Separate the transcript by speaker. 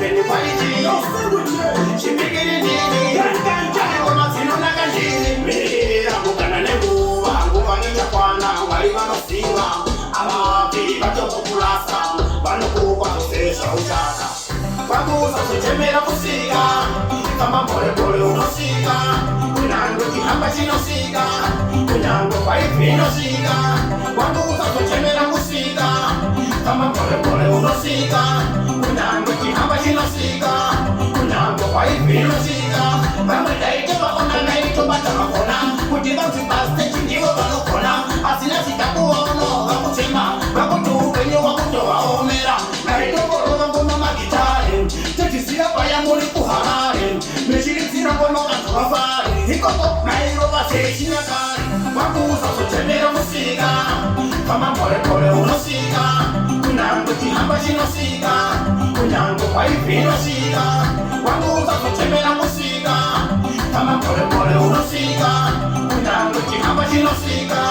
Speaker 1: Chipeni pariji Chipigiri nini Chane ngoma zino naka nini Mira mukana nenguwa Nguwa ngecha kwana Wali wano siwa Amapi bato populasa Wano kuwa kusesha uchaka Wakusa kuchemera kusika Kama pole pole unosika Kunyango kihamba chinosika Kunyango kwaifi inosika Wakusa kuchemera kusika Kama pole pole unosika Kunyango kihamba chinosika Kunyango kwaifi inosika Vamwe daito wakona naito batamakona Kutiba mzipaste chindiwo wanokona Asina sitakuono wakutema Wakutukenye wakutowa omera Naito koroga ngoma magitare Tetisira paya muri kuharare Meshiritsira ngoma kanzwafare Hikoko nairo vaseshi nakare Wakusa sochemera musika Kama pole pole unosika Kunyango kihamba chinosika Kunyango kwaifi inosika Wakusa sochemera musika Kama pole pole unosika Kunyango kihamba chinosika